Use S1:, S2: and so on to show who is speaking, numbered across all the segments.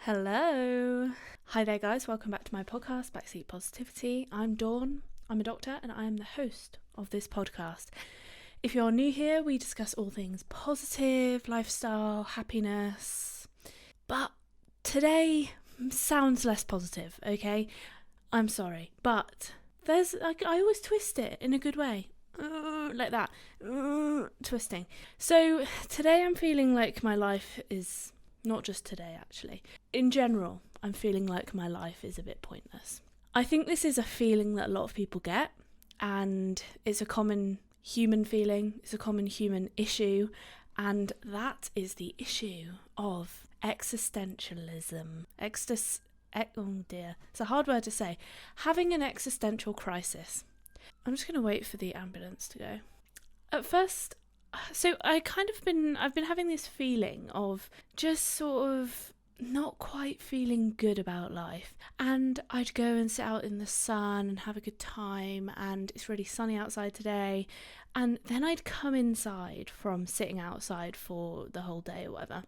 S1: Hello. Hi there, guys. Welcome back to my podcast, Backseat Positivity. I'm Dawn. I'm a doctor and I am the host of this podcast. If you're new here, we discuss all things positive, lifestyle, happiness. But today sounds less positive, okay? I'm sorry. But there's, I always twist it in a good way. Like that. Twisting. So today I'm feeling like my life is... Not just today, actually. In general, I'm feeling like my life is a bit pointless. I think this is a feeling that a lot of people get, and it's a common human feeling, it's a common human issue, and that is the issue of existentialism. Oh dear, it's a hard word to say. Having an existential crisis. I'm just going to wait for the ambulance to go. At first... So I've been having this feeling of just sort of not quite feeling good about life. And I'd go and sit out in the sun and have a good time, and it's really sunny outside today. And then I'd come inside from sitting outside for the whole day or whatever.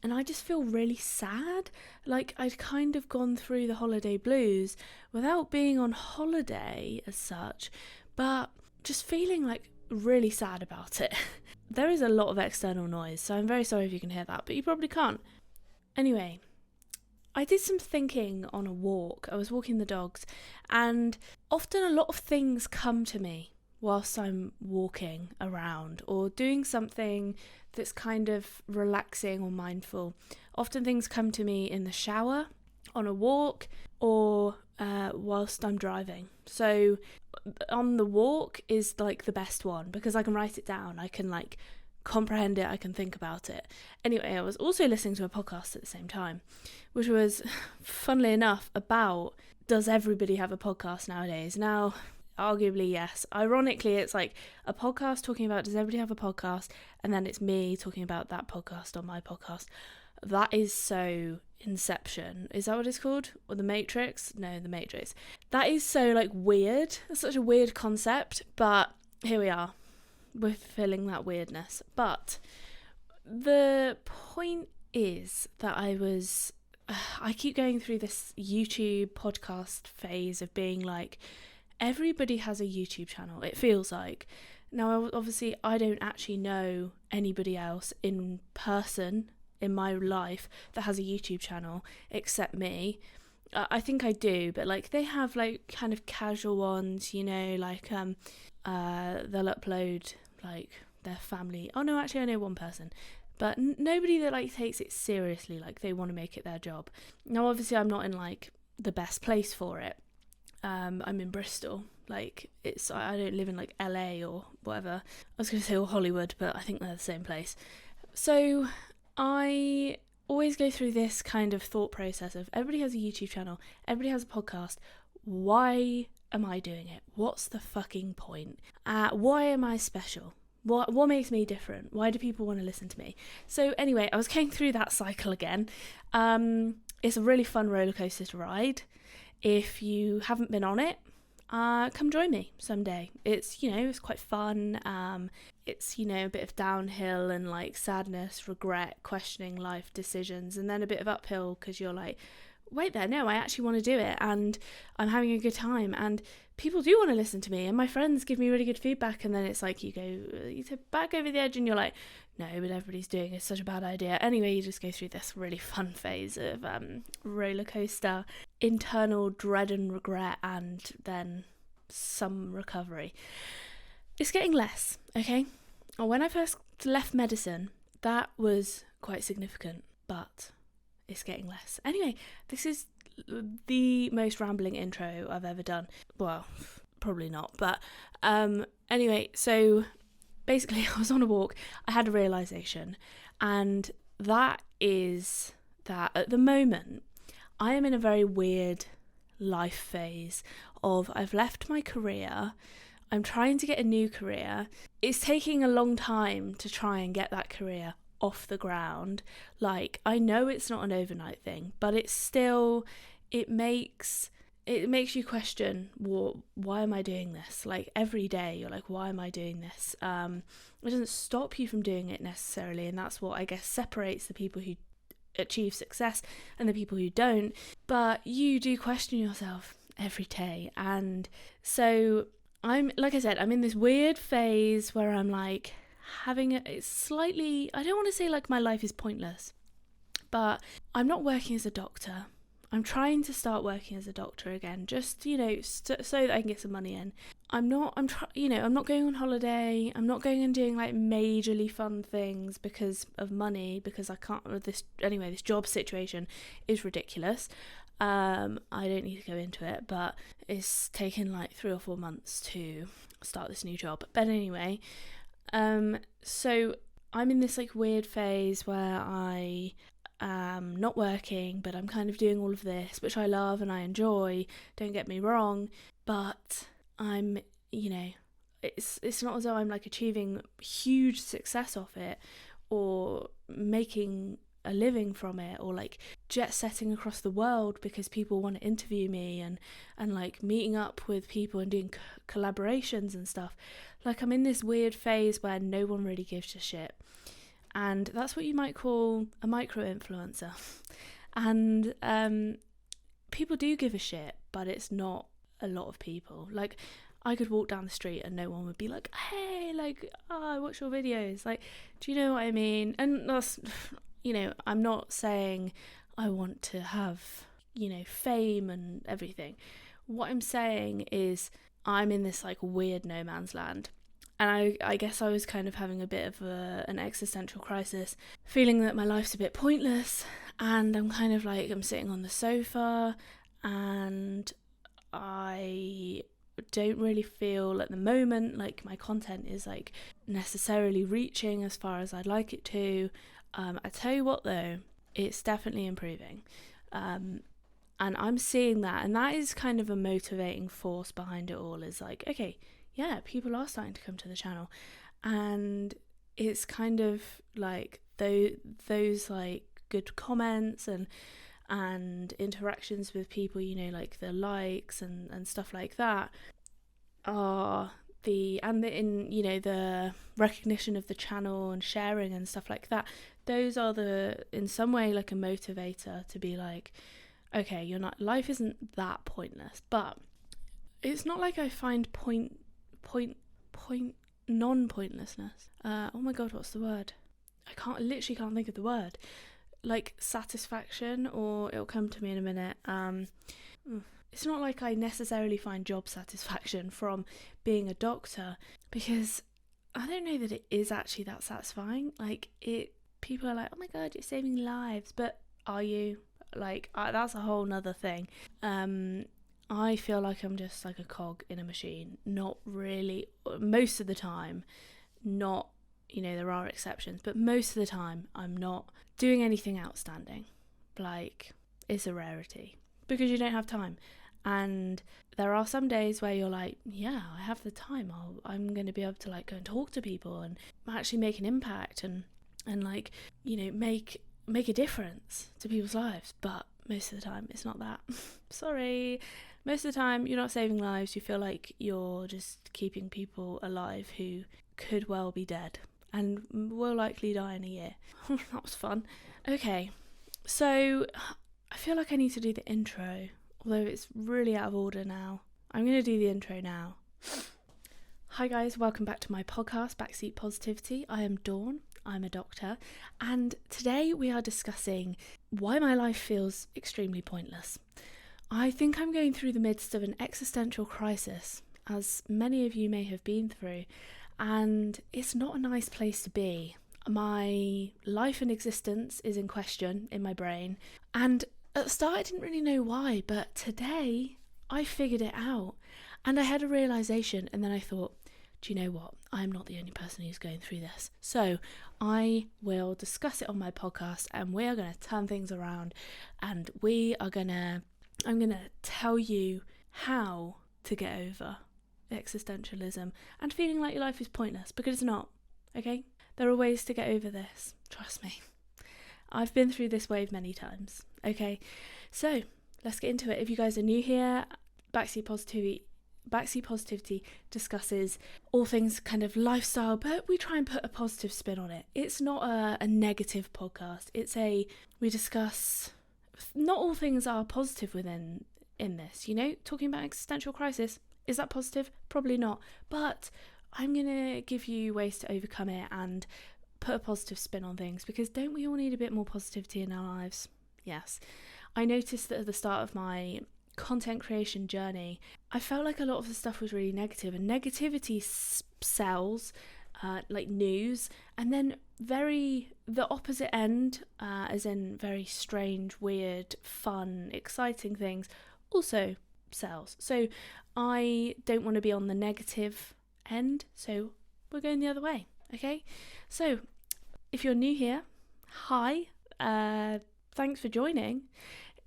S1: And I just feel really sad. Like I'd kind of gone through the holiday blues without being on holiday as such, but just feeling like really sad about it. There is a lot of external noise, so I'm very sorry if you can hear that, but you probably can't. Anyway, I did some thinking on a walk. I was walking the dogs, and often a lot of things come to me whilst I'm walking around or doing something that's kind of relaxing or mindful. Often things come to me in the shower, on a walk, or whilst I'm driving. So on the walk is like the best one because I can write it down, I can like comprehend it, I can think about it. Anyway, I was also listening to a podcast at the same time, which was, funnily enough, about does everybody have a podcast nowadays? Now, arguably yes. Ironically, it's like a podcast talking about does everybody have a podcast, and then it's me talking about that podcast on my podcast. That is so Inception. Is that what it's called? Or The Matrix? No, The Matrix. That is so like weird. That's such a weird concept, but here we are. We're feeling that weirdness. But the point is that I keep going through this YouTube podcast phase of being like, everybody has a YouTube channel, it feels like. Now, obviously, I don't actually know anybody else in person in my life that has a YouTube channel except me. I think I do, but like they have like kind of casual ones, you know, like they'll upload like their family. Oh no, actually I know one person, but nobody that like takes it seriously, like they want to make it their job. Now obviously I'm not in like the best place for it. I'm in Bristol, like I don't live in like LA or whatever. I was going to say or Hollywood, but I think they're the same place. So I always go through this kind of thought process of everybody has a YouTube channel, everybody has a podcast. Why am I doing it? What's the fucking point? Why am I special? What makes me different? Why do people want to listen to me? So anyway, I was going through that cycle again. It's a really fun roller coaster to ride. If you haven't been on it, come join me someday. It's, you know, it's quite fun. It's, you know, a bit of downhill and like sadness, regret, questioning life decisions, and then a bit of uphill because you're like, wait there, no, I actually want to do it and I'm having a good time and people do want to listen to me and my friends give me really good feedback, and then it's like you tip back over the edge and you're like, no, but everybody's doing it, it's such a bad idea. Anyway, you just go through this really fun phase of roller coaster, internal dread and regret, and then some recovery. It's getting less, okay? When I first left medicine, that was quite significant, but it's getting less. Anyway, this is the most rambling intro I've ever done. Well, probably not, but anyway, so basically I was on a walk, I had a realisation, and that is that at the moment I am in a very weird life phase of I've left my career, I'm trying to get a new career. It's taking a long time to try and get that career off the ground. Like, I know it's not an overnight thing, but it's still, it makes you question, well, why am I doing this? Like every day you're like, why am I doing this? It doesn't stop you from doing it necessarily, and that's what I guess separates the people who achieve success and the people who don't, but you do question yourself every day. And so I'm, like I said, I'm in this weird phase where I'm like it's slightly, I don't want to say like my life is pointless, but I'm not working as a doctor. I'm trying to start working as a doctor again, just, so that I can get some money in. I'm not going on holiday. I'm not going and doing like majorly fun things because of money, because I can't, this job situation is ridiculous. I don't need to go into it, but it's taken like 3 or 4 months to start this new job. But anyway, so I'm in this like weird phase where I not working, but I'm kind of doing all of this, which I love and I enjoy, don't get me wrong, but I'm, it's not as though I'm like achieving huge success off it or making a living from it, or like jet setting across the world because people want to interview me and like meeting up with people and doing collaborations and stuff. Like I'm in this weird phase where no one really gives a shit. And that's what you might call a micro-influencer. And people do give a shit, but it's not a lot of people. Like, I could walk down the street and no one would be like, hey, like, I watch your videos. Like, do you know what I mean? And that's, I'm not saying I want to have, fame and everything. What I'm saying is I'm in this, like, weird no man's land. And I guess I was kind of having a bit of an existential crisis, feeling that my life's a bit pointless, and I'm kind of like, I'm sitting on the sofa, and I don't really feel at the moment like my content is like necessarily reaching as far as I'd like it to. I tell you what though, it's definitely improving. And I'm seeing that, and that is kind of a motivating force behind it all, is like, okay, yeah, people are starting to come to the channel, and it's kind of like those like good comments and interactions with people, like the likes and stuff like that are the recognition of the channel and sharing and stuff like that. Those are in some way like a motivator to be like, okay, life isn't that pointless, but it's not like I find non-pointlessness. Oh my god, what's the word? I literally can't think of the word. Like satisfaction, or it'll come to me in a minute. It's not like I necessarily find job satisfaction from being a doctor, because I don't know that it is actually that satisfying. Like, people are like, oh my god, you're saving lives, but are you? Like, that's a whole nother thing. I feel like I'm just like a cog in a machine. Not really, most of the time, not, there are exceptions, but most of the time I'm not doing anything outstanding. Like, it's a rarity because you don't have time. And there are some days where you're like, yeah, I have the time. I'm going to be able to like go and talk to people and actually make an impact and like, make a difference to people's lives. But most of the time it's not that. Sorry. Most of the time you're not saving lives. You feel like you're just keeping people alive who could well be dead and will likely die in a year. That was fun. Okay, so I feel like I need to do the intro, although it's really out of order now. I'm going to do the intro now. Hi guys, welcome back to my podcast, Backseat Positivity. I am Dawn, I'm a doctor, and today we are discussing why my life feels extremely pointless. I think I'm going through the midst of an existential crisis, as many of you may have been through, and it's not a nice place to be. My life and existence is in question in my brain, and at the start I didn't really know why, but today I figured it out, and I had a realisation, and then I thought, do you know what? I'm not the only person who's going through this. So I will discuss it on my podcast, and we are going to turn things around, and I'm going to tell you how to get over existentialism and feeling like your life is pointless, because it's not, okay? There are ways to get over this, trust me. I've been through this wave many times, okay? So let's get into it. If you guys are new here, Backseat Backseat Positivity discusses all things kind of lifestyle, but we try and put a positive spin on it. It's not a negative podcast. We discuss, not all things are positive in this, talking about existential crisis. Is that positive? Probably not. But I'm going to give you ways to overcome it and put a positive spin on things, because don't we all need a bit more positivity in our lives? Yes. I noticed that at the start of my content creation journey, I felt like a lot of the stuff was really negative, and negativity sells, like news, and then the opposite end, as in very strange, weird, fun, exciting things, also sells. So I don't want to be on the negative end, so we're going the other way. Okay, so if you're new here, hi, thanks for joining.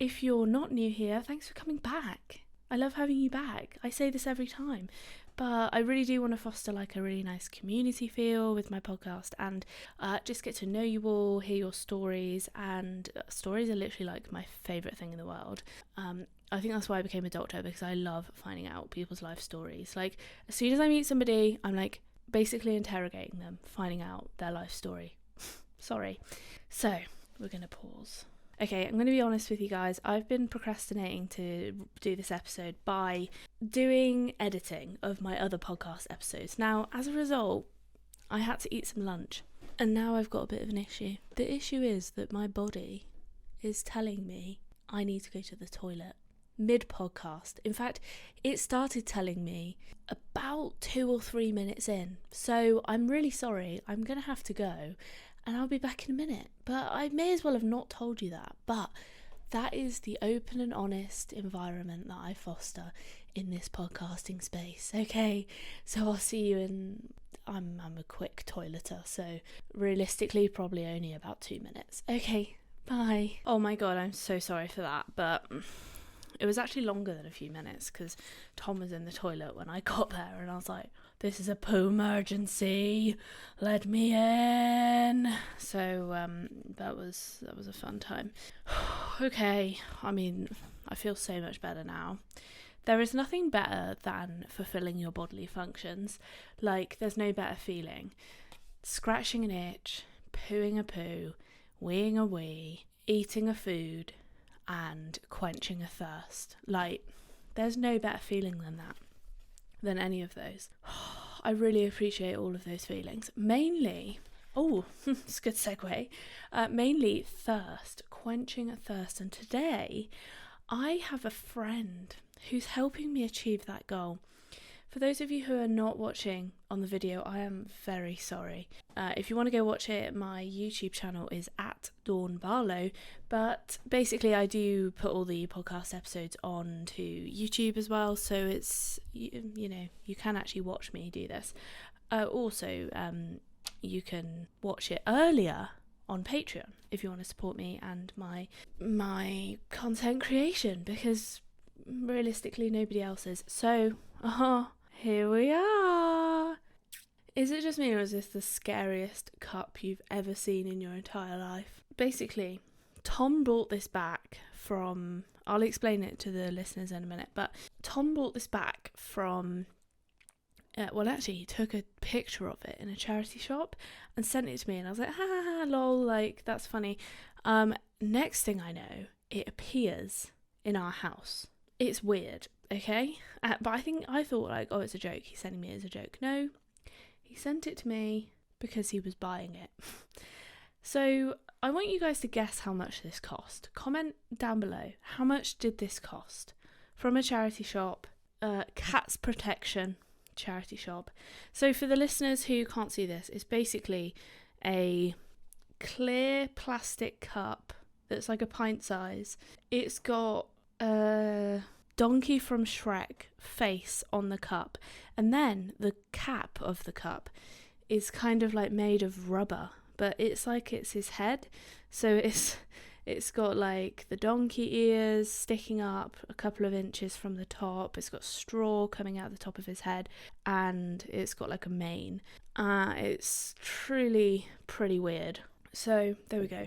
S1: If you're not new here, thanks for coming back. I love having you back. I say this every time, but I really do want to foster like a really nice community feel with my podcast, and just get to know you all, hear your stories, and stories are literally like my favourite thing in the world. I think that's why I became a doctor, because I love finding out people's life stories. Like, as soon as I meet somebody, I'm like basically interrogating them, finding out their life story. Sorry. So we're going to pause. Okay, I'm going to be honest with you guys. I've been procrastinating to do this episode by doing editing of my other podcast episodes. Now, as a result, I had to eat some lunch, and now I've got a bit of an issue. The issue is that my body is telling me I need to go to the toilet mid-podcast. In fact, it started telling me about 2 or 3 minutes in. So I'm really sorry. I'm going to have to go, and I'll be back in a minute. But I may as well have not told you that. But that is the open and honest environment that I foster in this podcasting space. Okay, so I'll see you in... I'm a quick toileter, so realistically probably only about 2 minutes. Okay, bye. Oh my god, I'm so sorry for that, but it was actually longer than a few minutes, because Tom was in the toilet when I got there, and I was like, this is a poo emergency, let me in. So that was a fun time. Okay, I mean, I feel so much better now. There is nothing better than fulfilling your bodily functions. Like, there's no better feeling. Scratching an itch, pooing a poo, weeing a wee, eating a food, and quenching a thirst. Like, there's no better feeling than that, than any of those. I really appreciate all of those feelings. Mainly, it's a good segue, mainly thirst, quenching a thirst. And today, I have a friend who's helping me achieve that goal. For those of you who are not watching on the video, I am very sorry. If you want to go watch it, my YouTube channel is @DawnBarlow. But basically, I do put all the podcast episodes on to YouTube as well, so it's you can actually watch me do this. Also, you can watch it earlier on Patreon if you want to support me and my content creation, because realistically nobody else is. So here we are. Is it just me, or is this the scariest cup you've ever seen in your entire life? Basically, Tom brought this back from, I'll explain it to the listeners in a minute, but Tom brought this back from, actually he took a picture of it in a charity shop and sent it to me, and I was like, ha ha ha, lol, like, that's funny. Next thing I know, it appears in our house. It's weird, okay? But I thought like, oh, it's a joke. He's sending me as a joke. No, he sent it to me because he was buying it. So I want you guys to guess how much this cost. Comment down below. How much did this cost? From a charity shop, Cats Protection charity shop. So for the listeners who can't see this, it's basically a clear plastic cup that's like a pint size. It's got a donkey from Shrek face on the cup, and then the cap of the cup is kind of like made of rubber, but it's like it's his head, so it's got like the donkey ears sticking up a couple of inches from the top. It's got straw coming out the top of his head, and it's got like a mane. It's truly pretty weird. So there we go.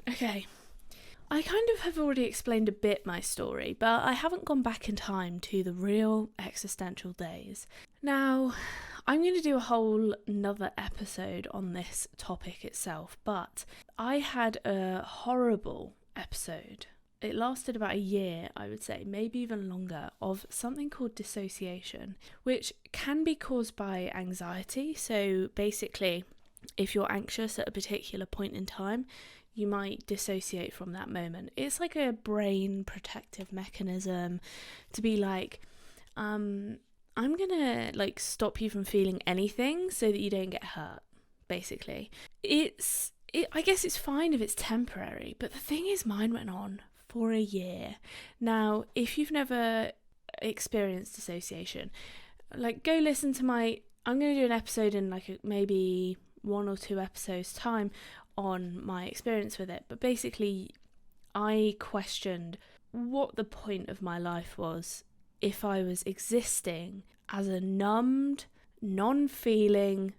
S1: Okay, I kind of have already explained a bit my story, but I haven't gone back in time to the real existential days. Now, I'm going to do a whole another episode on this topic itself, but I had a horrible episode. It lasted about a year, I would say, maybe even longer, of something called dissociation, which can be caused by anxiety. So basically, if you're anxious at a particular point in time, you might dissociate from that moment. It's like a brain protective mechanism to be like, I'm gonna like stop you from feeling anything so that you don't get hurt, basically. I guess it's fine if it's temporary, but the thing is, mine went on for a year. Now, if you've never experienced dissociation, like go listen to I'm going to do an episode in like maybe 1 or 2 episodes time on my experience with it. But basically, I questioned what the point of my life was if I was existing as a numbed, non-feeling,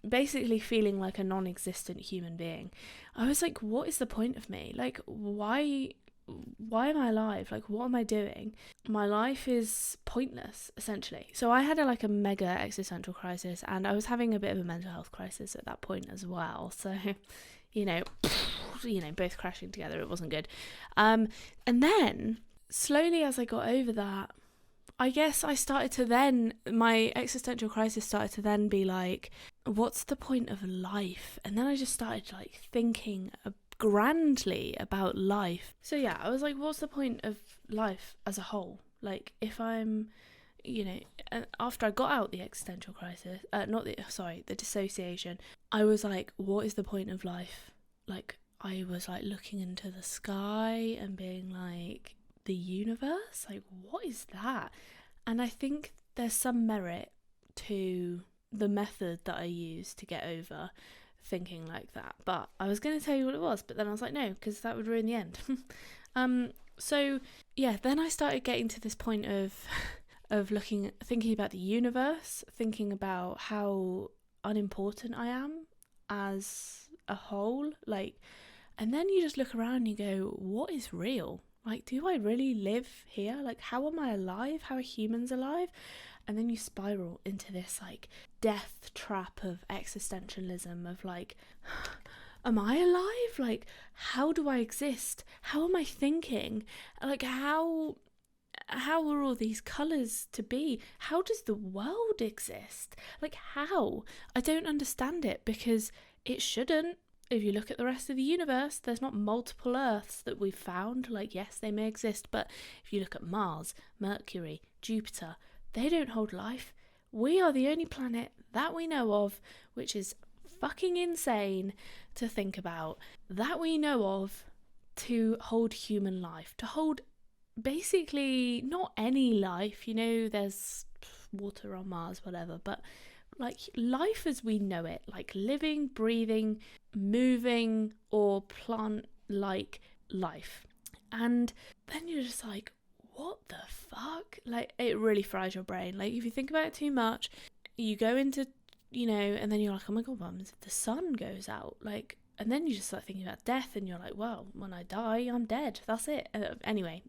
S1: basically feeling like a non-existent human being. I was like, what is the point of me? Like, why am I alive? Like, what am I doing? My life is pointless, essentially. So I had a mega existential crisis, and I was having a bit of a mental health crisis at that point as well. So, both crashing together, it wasn't good. And then slowly as I got over that, I guess my existential crisis started to then be like, what's the point of life? And then I just started like thinking grandly about life. So yeah, I was like, what's the point of life as a whole? Like, if I'm, after I got out the existential crisis, the dissociation, I was like, what is the point of life? Like, I was like looking into the sky and being like, the universe? Like, what is that? And I think there's some merit to the method that I used to get over thinking like that. But I was going to tell you what it was, but then I was like, no, because that would ruin the end. So yeah, then I started getting to this point of thinking about the universe, thinking about how unimportant I am as a whole. Like, and then you just look around and you go, what is real? Like, do I really live here? Like, how am I alive? How are humans alive? And then you spiral into this like death trap of existentialism of like, am I alive? Like, how do I exist? How am I thinking? Like, how are all these colours to be? How does the world exist? Like, how? I don't understand it, because it shouldn't. If you look at the rest of the universe, there's not multiple Earths that we've found. Like, yes, they may exist, but if you look at Mars, Mercury, Jupiter, they don't hold life. We are the only planet that we know of, which is fucking insane to think about, that we know of to hold human life, to hold basically not any life. There's water on Mars, whatever, but like life as we know it, like living, breathing, moving, or plant-like life. And then you're just like, what the fuck? Like, it really fries your brain. Like, if you think about it too much, you go into, and then you're like, oh my god, what if the sun goes out? Like, and then you just start thinking about death, and you're like, well, when I die, I'm dead. That's it. Anyway,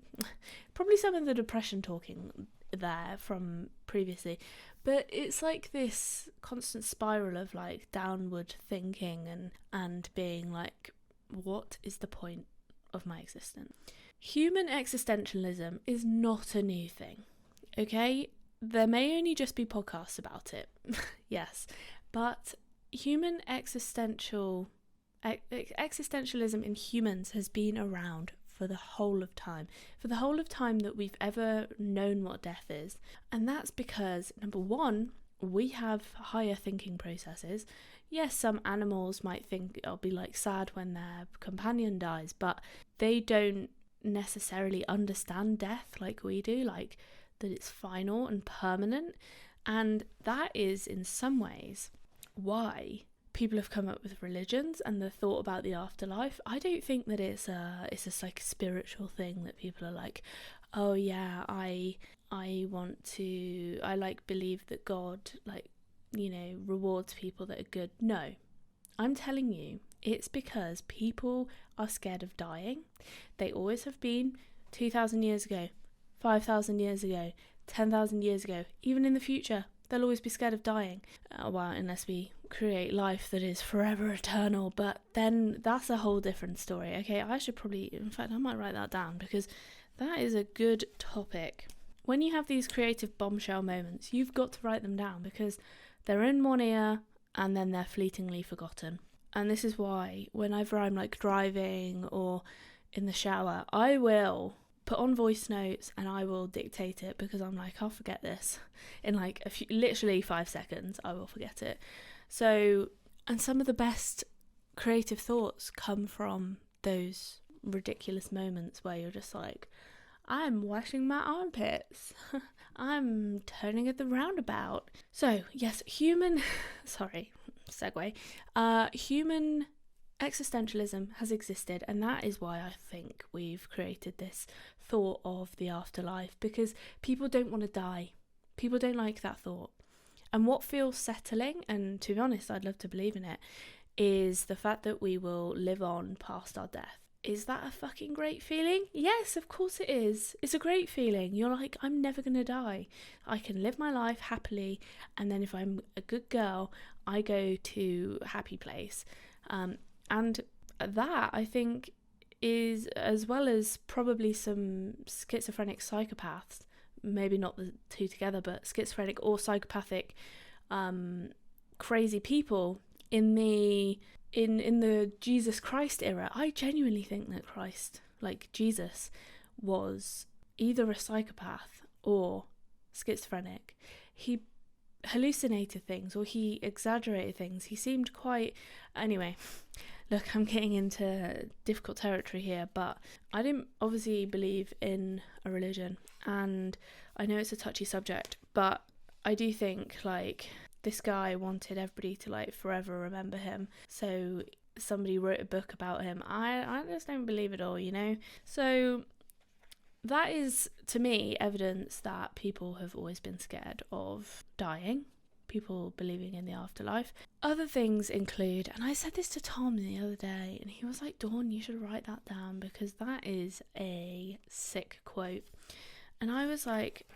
S1: probably some of the depression talking there from previously, but it's like this constant spiral of like downward thinking and being like, what is the point of my existence? Human existentialism is not a new thing, okay? There may only just be podcasts about it, yes, but human existentialism in humans has been around for the whole of time that we've ever known what death is. And that's because, number one, we have higher thinking processes. Yes, some animals might think it'll be like sad when their companion dies, but they don't necessarily understand death like we do, like that it's final and permanent. And that is in some ways why people have come up with religions and the thought about the afterlife. I don't think that it's just like a spiritual thing that people are like, oh yeah, I believe that God rewards people that are good. No, I'm telling you, It's because people are scared of dying. They always have been. 2,000 years ago, 5,000 years ago, 10,000 years ago, even in the future, they'll always be scared of dying. Well, unless we create life that is forever eternal, but then that's a whole different story. Okay, I should probably, in fact, I might write that down because that is a good topic. When you have these creative bombshell moments, you've got to write them down because they're in one ear and then they're fleetingly forgotten. And this is why whenever I'm like driving or in the shower, I will put on voice notes and I will dictate it because I'm like, I'll forget this in like literally 5 seconds. I will forget it. So, and some of the best creative thoughts come from those ridiculous moments where you're just like, I'm washing my armpits. I'm turning at the roundabout. So, yes, human existentialism has existed, and that is why I think we've created this thought of the afterlife, because people don't want to die. People don't like that thought. And what feels settling, and to be honest, I'd love to believe in it, is the fact that we will live on past our death. Is that a fucking great feeling? Yes, of course it is. It's a great feeling. You're like, I'm never going to die. I can live my life happily, and then if I'm a good girl, I go to a happy place. And that, I think, is, as well as probably some schizophrenic psychopaths, maybe not the two together, but schizophrenic or psychopathic crazy people in the Jesus Christ era. I genuinely think that Christ, like Jesus, was either a psychopath or schizophrenic. He hallucinated things or he exaggerated things. He seemed quite... Anyway, look, I'm getting into difficult territory here, but I didn't obviously believe in a religion, and I know it's a touchy subject, but I do think, like, this guy wanted everybody to, like, forever remember him, so somebody wrote a book about him. I just don't believe it all, you know? So that is, to me, evidence that people have always been scared of dying, people believing in the afterlife. Other things include, and I said this to Tom the other day, and he was like, Dawn, you should write that down because that is a sick quote. And I was like,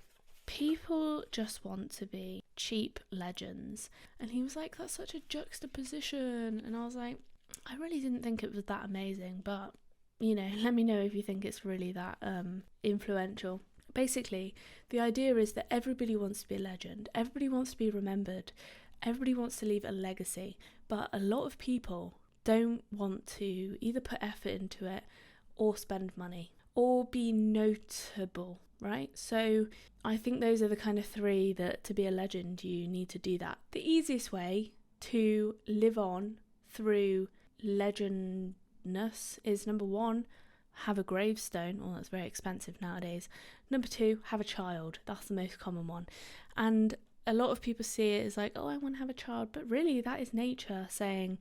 S1: people just want to be cheap legends. And he was like, that's such a juxtaposition. And I was like, I really didn't think it was that amazing, but, you know, let me know if you think it's really that influential. Basically, the idea is that everybody wants to be a legend, everybody wants to be remembered, everybody wants to leave a legacy, but a lot of people don't want to either put effort into it or spend money or be notable, right? So I think those are the kind of three that to be a legend you need to do that. The easiest way to live on through legendness is, number one, have a gravestone. Well, that's very expensive nowadays. Number two, have a child. That's the most common one. And a lot of people see it as like, oh, I want to have a child. But really, that is nature saying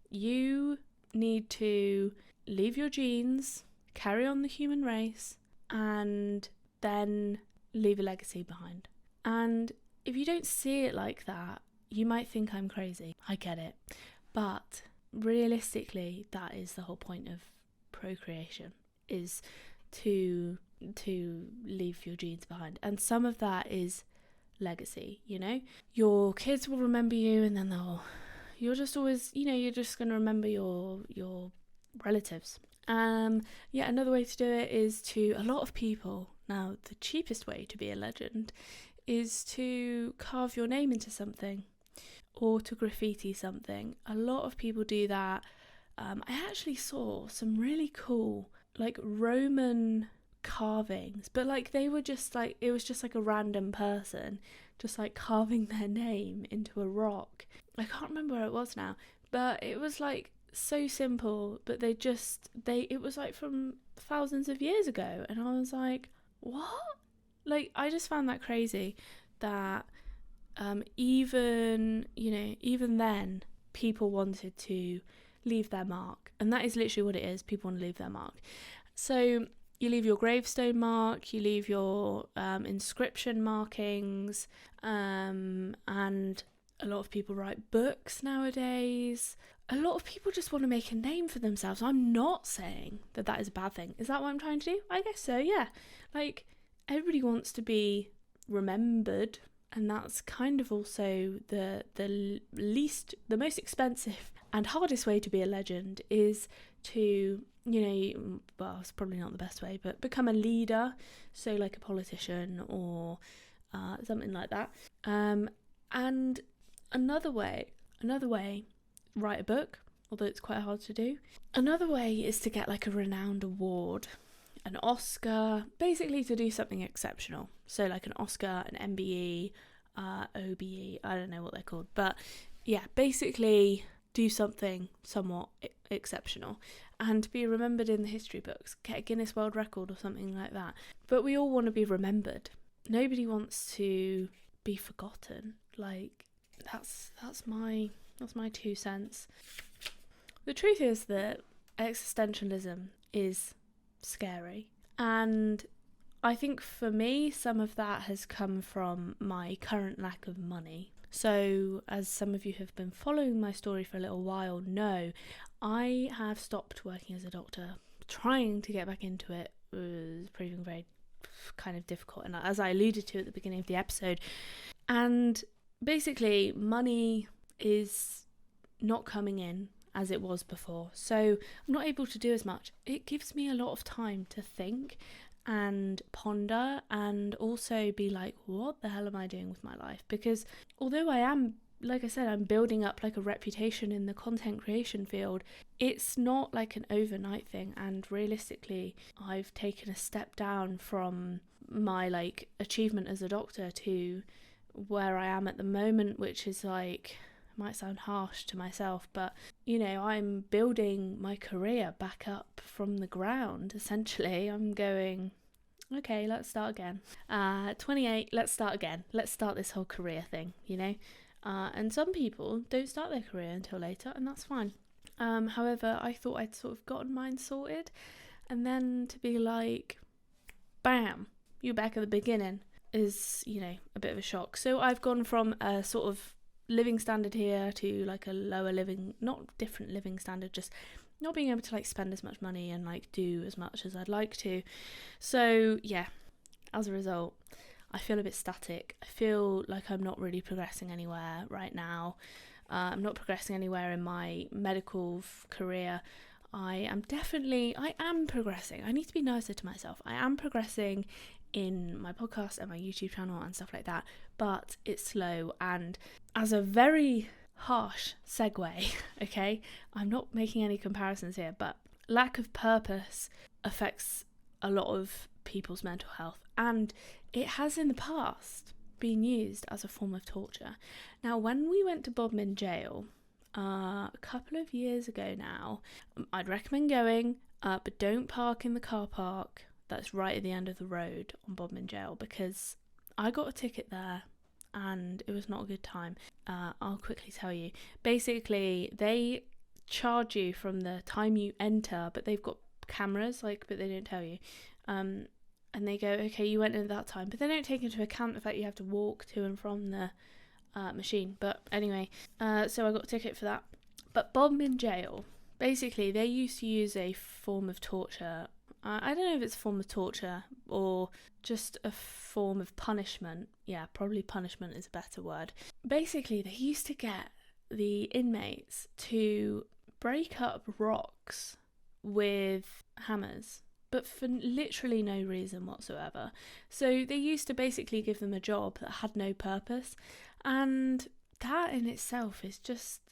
S1: you need to leave your genes, carry on the human race, and then leave a legacy behind. And if you don't see it like that, you might think I'm crazy. I get it. But realistically, that is the whole point of procreation, is to leave your genes behind. And some of that is legacy, you know? Your kids will remember you, and then you're just always, you know, you're just going to remember your relatives. Yeah, another way to do it is to, a lot of people, now the cheapest way to be a legend is to carve your name into something or to graffiti something. A lot of people do that. I actually saw some really cool, like, Roman carvings, but like they were just like, it was just like a random person just like carving their name into a rock. I can't remember where it was now, but it was like so simple, but it was like from thousands of years ago, and I was like, what? Like, I just found that crazy that even then people wanted to leave their mark, and that is literally what it is. People want to leave their mark. So you leave your gravestone mark, you leave your inscription markings, and a lot of people write books nowadays. a lot of people just want to make a name for themselves. I'm not saying that that is a bad thing. Is that what I'm trying to do? I guess so, yeah. Like, everybody wants to be remembered, and that's kind of also the most expensive and hardest way to be a legend is to, well, it's probably not the best way, but become a leader, so like a politician or something like that. And another way, write a book, although it's quite hard to do. Another way is to get like a renowned award, an Oscar, basically to do something exceptional. So like an Oscar, an MBE, OBE, I don't know what they're called, but yeah, basically do something somewhat exceptional and be remembered in the history books, get a Guinness World Record or something like that. But we all want to be remembered. Nobody wants to be forgotten. Like, that's my 2 cents. The truth is that existentialism is scary, and I think for me some of that has come from my current lack of money. So, as some of you have been following my story for a little while know, I have stopped working as a doctor. Trying to get back into it was proving very kind of difficult, and as I alluded to at the beginning of the episode, and basically money is not coming in as it was before, so I'm not able to do as much. It gives me a lot of time to think and ponder and also be like, what the hell am I doing with my life? Because although I am, like I said, I'm building up like a reputation in the content creation field, it's not like an overnight thing, and realistically I've taken a step down from my like achievement as a doctor to where I am at the moment, which is like, might sound harsh to myself, but I'm building my career back up from the ground. Essentially, I'm going, okay, let's start again. 28, let's start again. Let's start this whole career thing, and some people don't start their career until later, and that's fine. However, I thought I'd sort of gotten mine sorted, and then to be like, bam, you're back at the beginning is, a bit of a shock. So I've gone from a sort of living standard here to like a lower living, not different living standard, just not being able to like spend as much money and like do as much as I'd like to. So yeah, as a result, I feel a bit static. I feel like I'm not really progressing anywhere right now. I'm not progressing anywhere in my medical career. I am progressing. I need to be nicer to myself. I am progressing in my podcast and my YouTube channel and stuff like that, but it's slow. And as a very harsh segue, okay, I'm not making any comparisons here, but lack of purpose affects a lot of people's mental health, and it has in the past been used as a form of torture. Now, when we went to Bodmin jail a couple of years ago now, I'd recommend going, but don't park in the car park that's right at the end of the road on Bodmin jail, because I got a ticket there and it was not a good time. I'll quickly tell you. Basically, they charge you from the time you enter, but they've got cameras, but they don't tell you. And they go, okay, you went in at that time, but they don't take into account the fact you have to walk to and from the machine. But anyway, so I got a ticket for that. But Bodmin jail, basically, they used to use a form of torture. I don't know if it's a form of torture or just a form of punishment. Yeah, probably punishment is a better word. Basically, they used to get the inmates to break up rocks with hammers, but for literally no reason whatsoever. So they used to basically give them a job that had no purpose, and that in itself is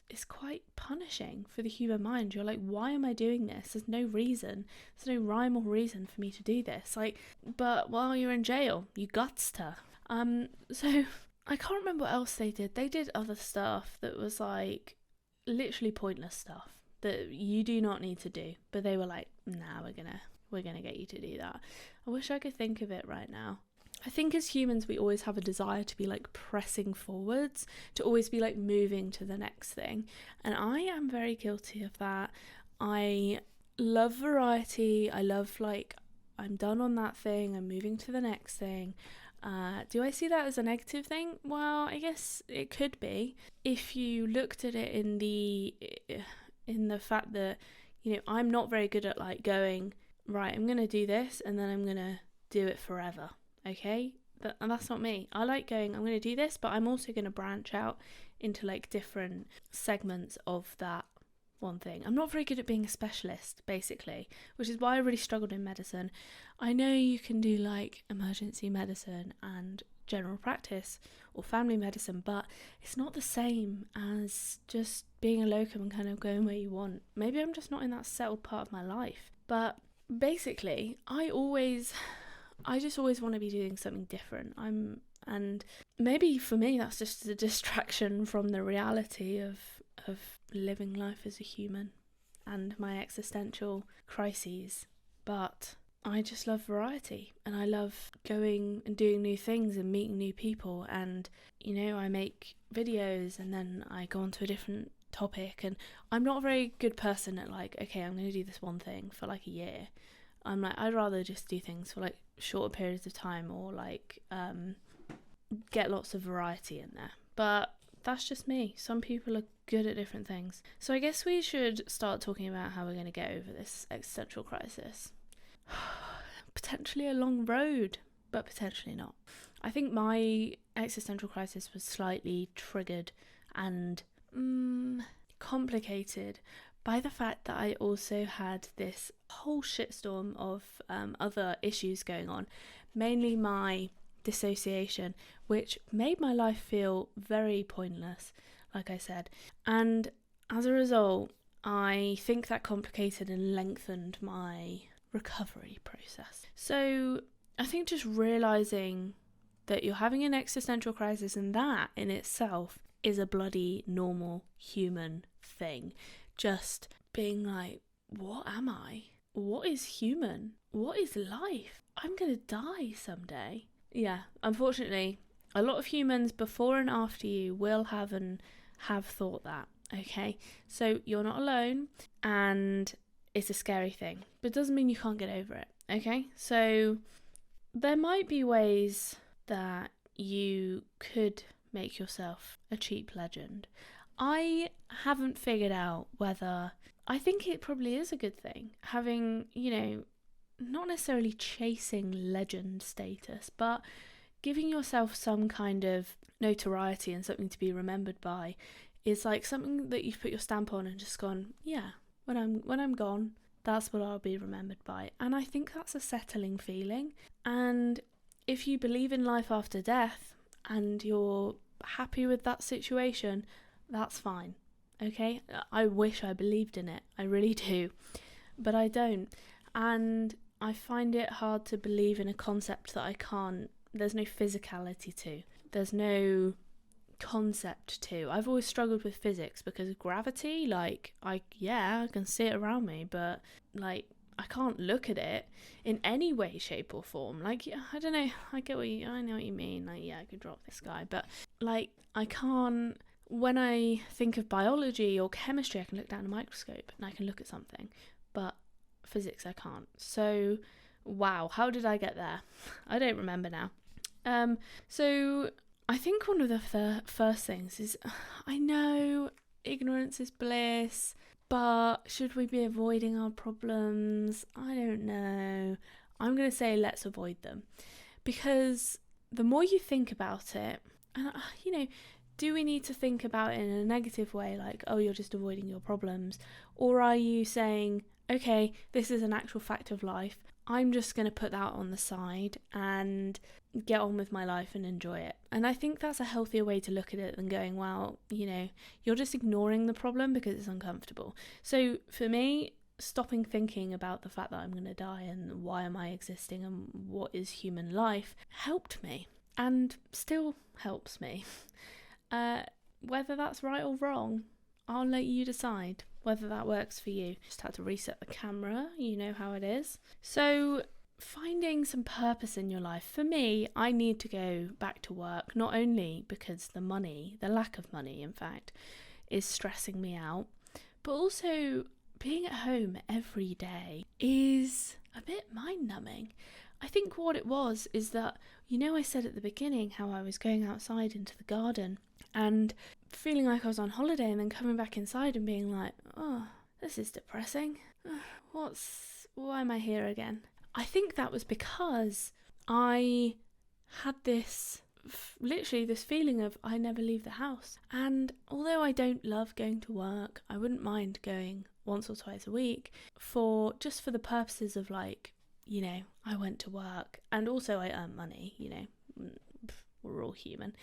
S1: it's quite punishing for the human mind. You're like, why am I doing this? There's no reason. There's no rhyme or reason for me to do this. But while you're in jail, you guts to. So I can't remember what else they did. They did other stuff that was like literally pointless stuff that you do not need to do. But they were like, nah, we're gonna get you to do that. I wish I could think of it right now. I think as humans we always have a desire to be like pressing forwards, to always be like moving to the next thing, and I am very guilty of that. I love variety. I love I'm done on that thing, I'm moving to the next thing. Do I see that as a negative thing? Well, I guess it could be if you looked at it in the in the fact that, I'm not very good at like going, right, I'm going to do this and then I'm going to do it forever. Okay. And that's not me. I like going, I'm going to do this, but I'm also going to branch out into like different segments of that one thing. I'm not very good at being a specialist, basically, which is why I really struggled in medicine. I know you can do like emergency medicine and general practice or family medicine, but it's not the same as just being a locum and kind of going where you want. Maybe I'm just not in that settled part of my life. But basically, I just always want to be doing something different. And maybe for me that's just a distraction from the reality of living life as a human and my existential crises. But I just love variety, and I love going and doing new things and meeting new people. And I make videos and then I go on to a different topic, and I'm not a very good person at like, okay, I'm going to do this one thing for like a year. I'm like, I'd rather just do things for like shorter periods of time, or like get lots of variety in there. But that's just me. Some people are good at different things. So I guess we should start talking about how we're going to get over this existential crisis. Potentially a long road, but potentially not. I think my existential crisis was slightly triggered and complicated by the fact that I also had this whole shitstorm of other issues going on, mainly my dissociation, which made my life feel very pointless, like I said. And as a result, I think that complicated and lengthened my recovery process. So I think just realising that you're having an existential crisis, and that in itself is a bloody normal human thing. Just being like, what am I? What is human? What is life? I'm gonna die someday. Yeah, unfortunately, a lot of humans before and after you will have thought that, okay? So you're not alone, and it's a scary thing, but it doesn't mean you can't get over it, okay? So there might be ways that you could make yourself a cheap legend. I haven't figured out whether... I think it probably is a good thing, having, not necessarily chasing legend status, but giving yourself some kind of notoriety and something to be remembered by is like something that you've put your stamp on and just gone, yeah, when I'm gone, that's what I'll be remembered by. And I think that's a settling feeling. And if you believe in life after death and you're happy with that situation, that's fine. Okay? I wish I believed in it. I really do. But I don't. And I find it hard to believe in a concept that there's no physicality to. There's no concept to. I've always struggled with physics because of gravity. I can see it around me, but I can't look at it in any way, shape or form. I don't know. I know what you mean. I could drop this guy, but I can't. When I think of biology or chemistry, I can look down a microscope and I can look at something, but physics I can't. So, wow, how did I get there? I don't remember now. So I think one of the first things is, I know ignorance is bliss, but should we be avoiding our problems? I don't know. I'm going to say let's avoid them, because the more you think about it, and do we need to think about it in a negative way, like, oh, you're just avoiding your problems? Or are you saying, okay, this is an actual fact of life, I'm just going to put that on the side and get on with my life and enjoy it? And I think that's a healthier way to look at it than going, well, you're just ignoring the problem because it's uncomfortable. So for me, stopping thinking about the fact that I'm going to die and why am I existing and what is human life helped me, and still helps me. Whether that's right or wrong, I'll let you decide whether that works for you. Just had to reset the camera, you know how it is. So finding some purpose in your life. For me, I need to go back to work, not only because the lack of money, in fact, is stressing me out, but also being at home every day is a bit mind-numbing. I think what it was is that, I said at the beginning how I was going outside into the garden and feeling like I was on holiday, and then coming back inside and being like, oh, this is depressing. Why am I here again? I think that was because I had literally this feeling of I never leave the house. And although I don't love going to work, I wouldn't mind going once or twice a week for the purposes of like, you know, I went to work and also I earn money, you know, we're all human.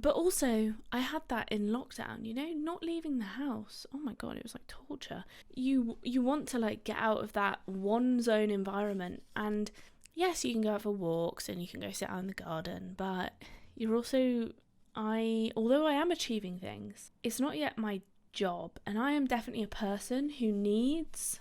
S1: But also I had that in lockdown, you know, not leaving the house. Oh my God, it was like torture. You want to like get out of that one zone environment, and yes, you can go out for walks and you can go sit out in the garden, but you're also, although I am achieving things, it's not yet my job, and I am definitely a person who needs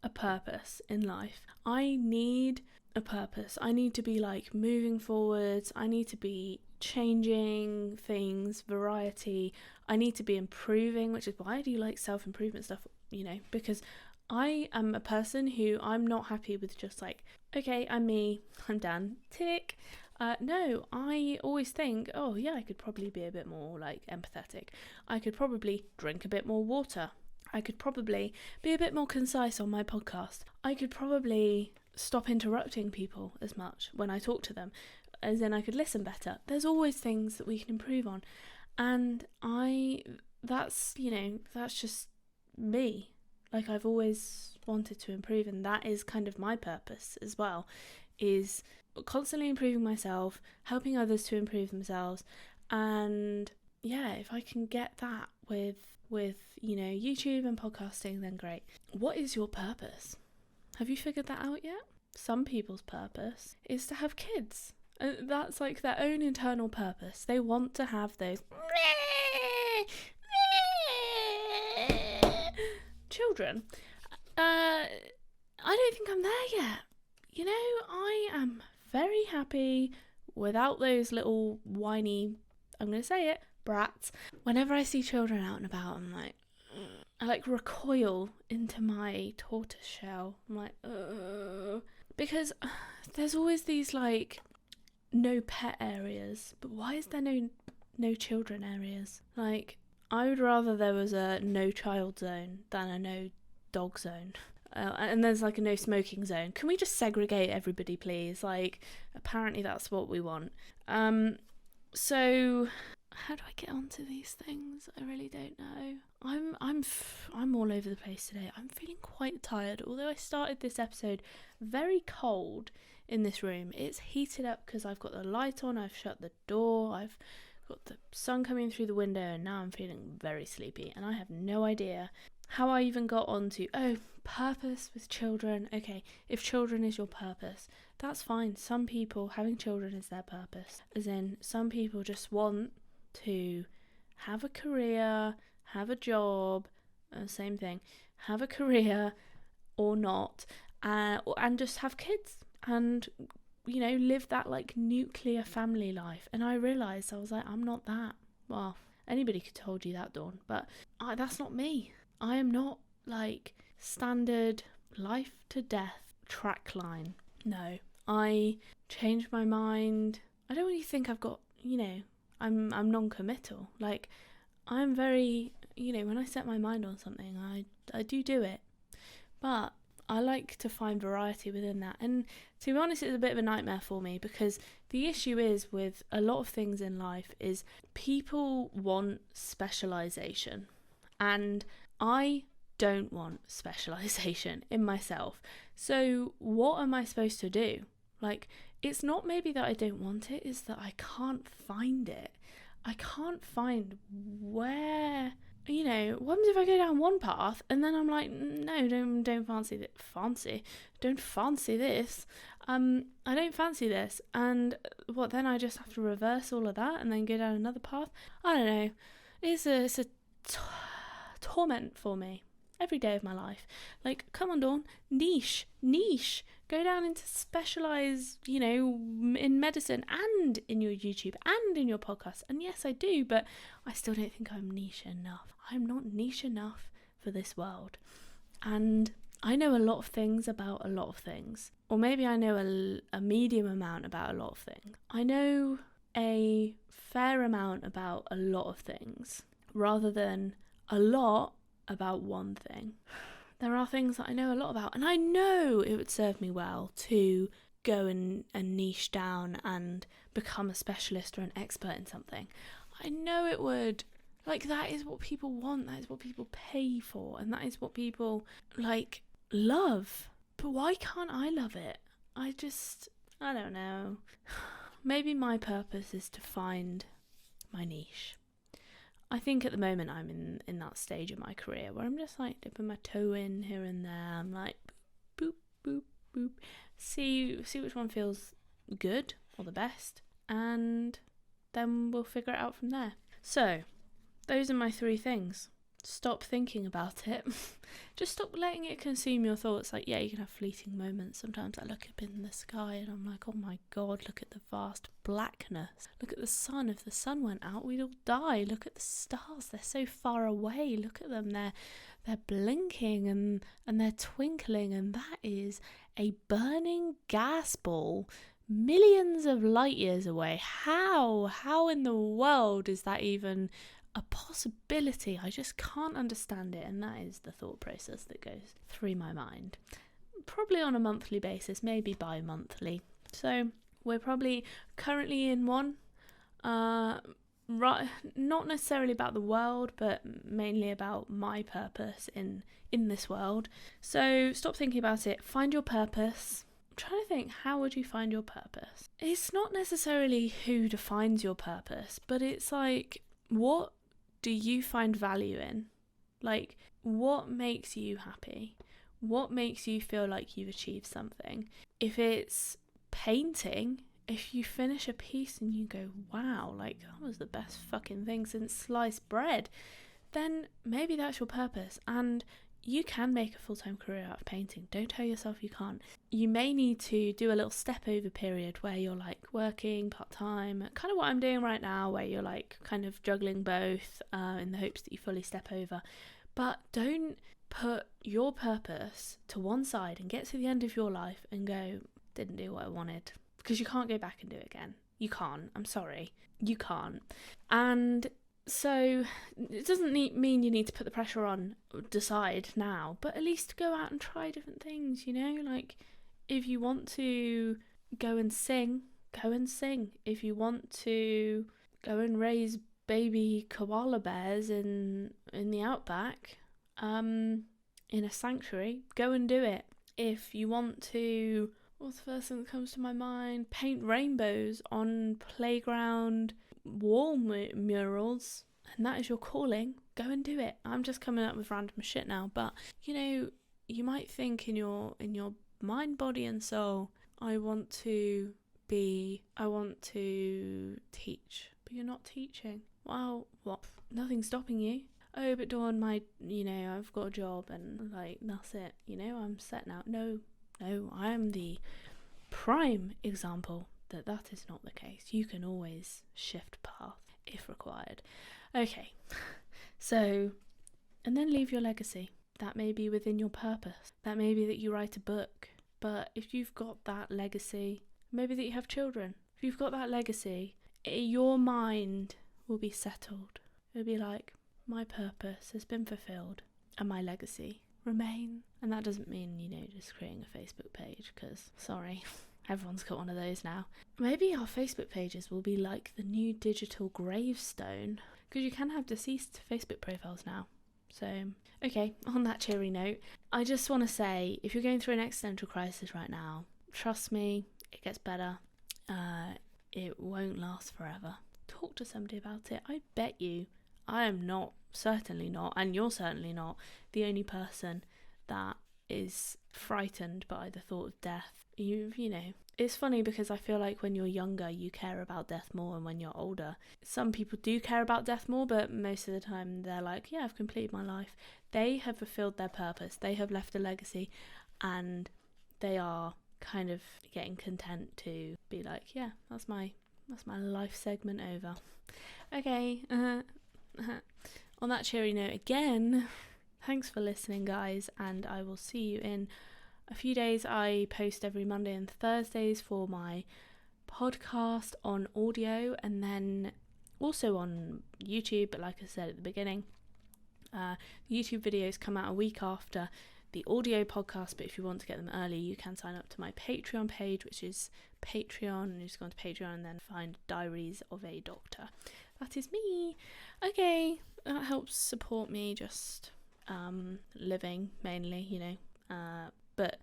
S1: a purpose in life. I need a purpose. I need to be like moving forwards. I need to be changing things, variety. I need to be improving, which is why I do like self-improvement stuff, you know, because I am a person who I'm not happy with just like, okay, I'm me, I'm done, tick. No, I always think, oh yeah, I could probably be a bit more like empathetic. I could probably drink a bit more water. I could probably be a bit more concise on my podcast. I could probably stop interrupting people as much when I talk to them, as in I could listen better. There's always things that we can improve on. And that's just me. Like, I've always wanted to improve, and that is kind of my purpose as well, is constantly improving myself, helping others to improve themselves. And yeah, if I can get that with you know, YouTube and podcasting, then great. What is your purpose? Have you figured that out yet? Some people's purpose is to have kids. That's like their own internal purpose. They want to have those children. I don't think I'm there yet. You know, I am very happy without those little whiny, I'm going to say it, brats. Whenever I see children out and about, I'm like, I like recoil into my tortoise shell. I'm like, because there's always these like no pet areas, but why is there no children areas? Like, I would rather there was a no child zone than a no dog zone. And there's like a no smoking zone. Can we just segregate everybody, please? Like, apparently that's what we want. So how do I get onto these things? I really don't know. I'm all over the place today. I'm feeling quite tired. Although I started this episode very cold in this room, it's heated up because I've got the light on, I've shut the door, I've got the sun coming through the window, and now I'm feeling very sleepy, and I have no idea how I even got onto purpose with children. Okay, if children is your purpose, that's fine. Some people, having children is their purpose, as in some people just want to have a career, have a job, same thing, have a career or not, and just have kids and, you know, live that like nuclear family life. And I realised, I was like, I'm not that. Well, anybody could have told you that, Dawn, but that's not me. I am not like standard life to death track line. No, I changed my mind. I don't really think I've got, you know, I'm non-committal. Like, I'm very, you know, when I set my mind on something, I do it. But I like to find variety within that. And to be honest, it's a bit of a nightmare for me, because the issue is with a lot of things in life is people want specialization. And I don't want specialization in myself. So what am I supposed to do? Like, it's not maybe that I don't want it, it's that I can't find it. I can't find where, you know, what happens if I go down one path and then I'm like, no, don't fancy this. Don't fancy this. I don't fancy this. And what, then I just have to reverse all of that and then go down another path? I don't know. It's a torment for me every day of my life. Like, come on, Dawn, niche, go down into specialise, you know, in medicine and in your YouTube and in your podcast. And yes, I do, but I still don't think I'm niche enough. I'm not niche enough for this world. And I know a lot of things about a lot of things, or maybe I know a medium amount about a lot of things. I know a fair amount about a lot of things rather than a lot about one thing. There are things that I know a lot about, and I know it would serve me well to go and niche down and become a specialist or an expert in something. I know it would. Like, that is what people want, that is what people pay for, and that is what people, like, love. But why can't I love it? I don't know. Maybe my purpose is to find my niche. I think at the moment I'm in that stage of my career where I'm just like dipping my toe in here and there. I'm like, boop, boop, boop. See which one feels good or the best, and then we'll figure it out from there. So, those are my 3 things. Stop thinking about it. Just stop letting it consume your thoughts. Like, yeah, you can have fleeting moments. Sometimes I look up in the sky and I'm like, oh my God, look at the vast blackness. Look at the sun. If the sun went out, we'd all die. Look at the stars. They're so far away. Look at them. They're blinking and they're twinkling, and that is a burning gas ball millions of light years away. How in the world is that even a possibility? I just can't understand it, and that is the thought process that goes through my mind. Probably on a monthly basis, maybe bi-monthly. So we're probably currently in one, right, not necessarily about the world, but mainly about my purpose in this world. So stop thinking about it. Find your purpose. I'm trying to think, how would you find your purpose? It's not necessarily who defines your purpose, but it's like, what do you find value in? Like, what makes you happy? What makes you feel like you've achieved something? If it's painting, if you finish a piece and you go, wow, like, that was the best fucking thing since sliced bread, then maybe that's your purpose. And you can make a full-time career out of painting. Don't tell yourself you can't. You may need to do a little step over period where you're like working part-time, kind of what I'm doing right now, where you're like kind of juggling both in the hopes that you fully step over. But don't put your purpose to one side and get to the end of your life and go, didn't do what I wanted, because you can't go back and do it again. You can't. I'm sorry. You can't. And so it doesn't mean you need to put the pressure on, decide now, but at least go out and try different things, you know? Like, if you want to go and sing, go and sing. If you want to go and raise baby koala bears in the outback, in a sanctuary, go and do it. If you want to, what's the first thing that comes to my mind? Paint rainbows on playground wall murals, and that is your calling, go and do it. I'm just coming up with random shit now, but you know, you might think in your mind, body and soul, I want to teach, but you're not teaching. Well, what? Nothing's stopping you. Oh, but Dawn, I've got a job and like that's it, I'm set now. No, I am the prime example that is not the case. You can always shift path if required. Okay, so, and then leave your legacy. That may be within your purpose. That may be that you write a book. But if you've got that legacy, maybe that you have children. If you've got that legacy, your mind will be settled. It'll be like, my purpose has been fulfilled and my legacy remain. And that doesn't mean, just creating a Facebook page, because, sorry, everyone's got one of those now. Maybe our Facebook pages will be like the new digital gravestone, because you can have deceased Facebook profiles now. So, okay, on that cheery note, I just want to say, if you're going through an existential crisis right now, trust me, it gets better. It won't last forever. Talk to somebody about it. I bet you I am certainly not, and you're certainly not, the only person that is frightened by the thought of death. It's funny because I feel like when you're younger you care about death more, and when you're older some people do care about death more, but most of the time they're like, yeah, I've completed my life. They have fulfilled their purpose, they have left a legacy, and they are kind of getting content to be like, yeah, that's my life segment over. Okay, on that cheery note again, thanks for listening, guys, and I will see you in a few days. I post every Monday and Thursdays for my podcast on audio, and then also on YouTube, but like I said at the beginning, The YouTube videos come out a week after the audio podcast, but if you want to get them early, you can sign up to my Patreon page, which is Patreon, and you just go onto Patreon and then find Diaries of a Doctor. That is me. Okay, that helps support me just living mainly, but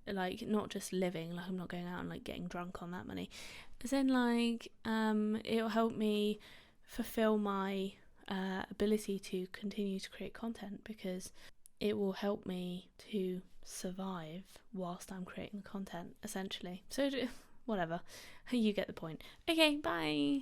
S1: like not just living, like I'm not going out and like getting drunk on that money, as in like it'll help me fulfill my ability to continue to create content, because it will help me to survive whilst I'm creating content, essentially. So whatever, you get the point. Okay, bye.